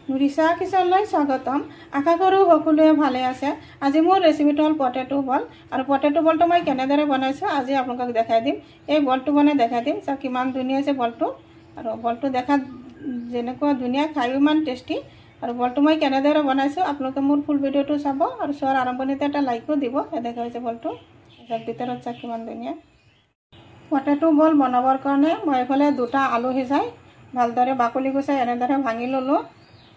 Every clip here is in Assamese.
নুৰিছা কিচনলৈ স্বাগতম। আশা কৰোঁ সকলোৱে ভালে আছে। আজি মোৰ ৰেচিপিটো হ'ল পটেটো বল, আৰু পটেটো বলটো মই কেনেদৰে বনাইছোঁ আজি আপোনালোকক দেখাই দিম। এই বলটো বনাই দেখাই দিম। চাওক কিমান ধুনীয়া হৈছে বলটো, আৰু বলটো দেখাত যেনেকুৱা ধুনীয়া, খায়ো ইমান টেষ্টি। আৰু বলটো মই কেনেদৰে বনাইছোঁ আপোনালোকে মোৰ ফুল ভিডিঅ'টো চাব, আৰু চোৱাৰ আৰম্ভণিতে এটা লাইকো দিব। দেখা হৈছে বলটো, ভিতৰত চাওক কিমান ধুনীয়া। পটেটো বল বনাবৰ কাৰণে মই এইফালে 2টা আলু সিজাই ভালদৰে বাকলি গুচাই এনেদৰে ভাঙি ল'লোঁ।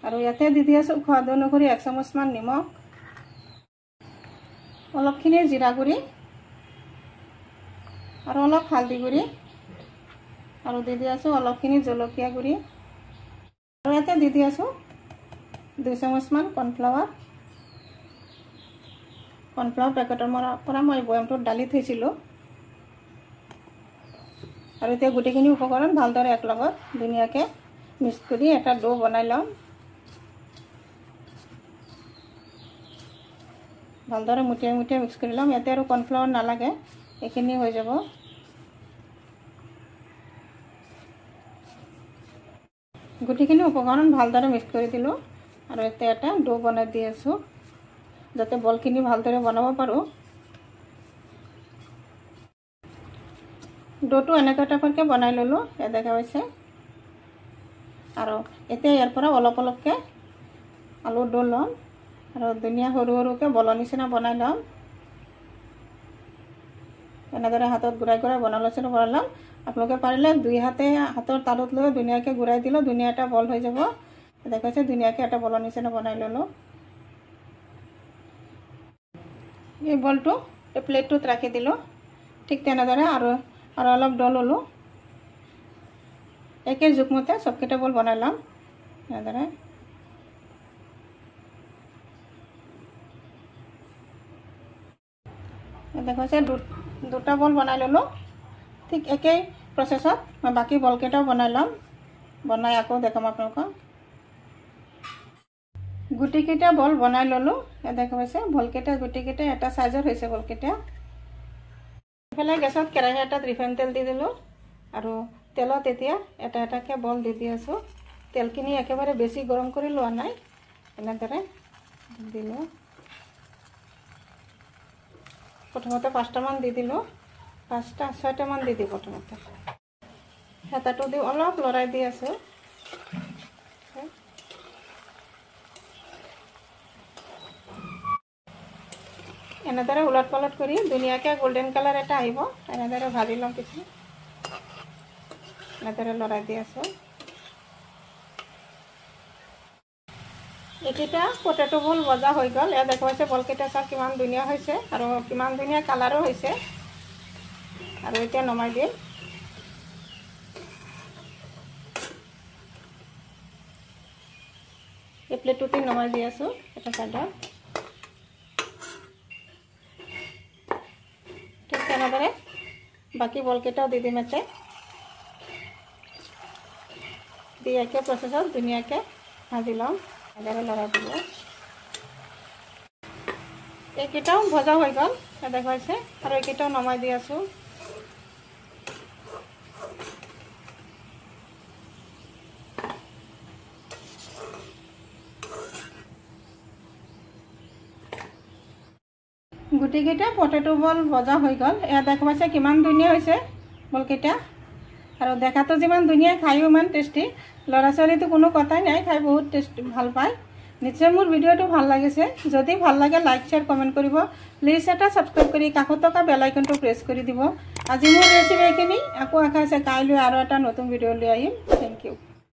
আৰু ইয়াতে দি আছোঁ সোৱাদ অনুসৰি 1 চামুচমান নিমখ, অলপখিনি জিৰা গুড়ি, আৰু অলপ হালধি গুড়ি, আৰু দি আছোঁ অলপখিনি জলকীয়া গুড়ি, আৰু ইয়াতে দি আছোঁ 2 চামুচমান কৰ্ণফ্লাৱাৰ। কৰ্ণফ্লাৱাৰ পেকেটৰ পৰা মই বয়ামটোত ডালি থৈছিলোঁ। আৰু এতিয়া গোটেইখিনি উপকৰণ ভালদৰে একলগত ধুনীয়াকৈ মিক্স কৰি এটা ডো বনাই ল'ম। ভালদৰে মুঠিয়াই মুঠিয়াই মিক্স কৰি ল'ম। ইয়াতে আৰু কৰ্ণফ্লাৱাৰ নালাগে, এইখিনি হৈ যাব। গোটেইখিনি উপকৰণ ভালদৰে মিক্স কৰি দিলোঁ, আৰু এতিয়া এটা ডো বনাই দি আছোঁ যাতে বলখিনি ভালদৰে বনাব পাৰোঁ। ডোটো এনেকুৱা টাইপৰকৈ বনাই ল'লোঁ, ইয়াত দেখা পাইছে। আৰু এতিয়া ইয়াৰ পৰা অলপ অলপকৈ আলুৰ ডো ল'ম, আৰু ধুনীয়া সৰু সৰুকৈ বলৰ নিচিনা বনাই ল'ম। এনেদৰে হাতত ঘূৰাই ঘূৰাই বনাই ল'ম। আপোনালোকে পাৰিলে 2 হাতৰ তালুত লৈ ধুনীয়াকৈ ঘূৰাই দিলেও ধুনীয়া এটা বল হৈ যাব। দেখাইছে ধুনীয়াকৈ এটা বলৰ নিচিনা বনাই ল'লোঁ। এই বলটো এই প্লেটটোত ৰাখি দিলোঁ। ঠিক তেনেদৰে আৰু অলপ ডো ল'লোঁ। একে জোখমতে চবকেইটা বল বনাই ল'ম। এনেদৰে দেখাইছে 2টা বল বনাই ল'লোঁ। ঠিক একেই প্ৰচেছত মই বাকী বলকেইটাও বনাই ল'ম। বনাই আকৌ দেখাম আপোনালোকক। গুটিকেইটা বল বনাই ল'লোঁ। দেখা পাইছে বলকেইটা গুটিকেইটা এটা চাইজৰ হৈছে বলকেইটা। এইফালে গেছত কেৰাহী এটাত ৰিফাইন তেল দি দিলোঁ, আৰু তেলত এতিয়া এটা এটাকৈ বল দি আছোঁ। তেলখিনি একেবাৰে বেছি গৰম কৰি লোৱা নাই, এনেদৰে দিলোঁ। প্ৰথমতে 5টামান দি দিলোঁ, 5-6টামান দি দিওঁ। প্ৰথমতে হেতাটো দি অলপ লৰাই দি আছোঁ। এনেদৰে উলট পালট কৰি ধুনীয়াকৈ গল্ডেন কালাৰ এটা আহিব, এনেদৰে ভাজি ল'ম। কিছু এনেদৰে লৰাই দি আছোঁ। এইকেইটা পটেটো বল ভজা হৈ গ'ল। এয়া দেখা পাইছে বলকেইটা চাওক কিমান ধুনীয়া হৈছে, আৰু কিমান ধুনীয়া কালাৰো হৈছে। আৰু এতিয়া নমাই দিম। এই প্লেটটোতে নমাই দি আছোঁ এটা চাইডত। ঠিক তেনেদৰে বাকী বলকেইটাও দি দিম। এতে দি একে প্ৰচেছত ধুনীয়াকৈ ভাজি ল'ম। এনেদৰে লৰাই দিব। এইকেইটাও ভজা হৈ গ'ল, দেখা পাইছে। আৰু এইকেইটাও নমাই দি আছোঁ। গুটিকেইটা পটেটো বল ভজা হৈ গ'ল। এয়া দেখা পাইছে কিমান ধুনীয়া হৈছে বলকেইটা, আৰু দেখাতো যিমান ধুনীয়া, খায়ো ইমান টেষ্টি। ল'ৰা ছোৱালীটো কোনো কথাই নাই, খাই বহুত টেষ্টি ভাল পায়। নিশ্চয় মোৰ ভিডিঅ'টো ভাল লাগিছে। যদি ভাল লাগে লাইক শ্বেয়াৰ কমেণ্ট কৰিব। প্লিজ এটা ছাবস্ক্ৰাইব কৰি কাষত থকা বেল আইকনটো প্ৰেছ কৰি দিব। আজি মোৰ ৰেচিপি এইখিনি। আকৌ আশা আছে কাইলৈ আৰু এটা নতুন ভিডিঅ' লৈ আহিম। Thank U.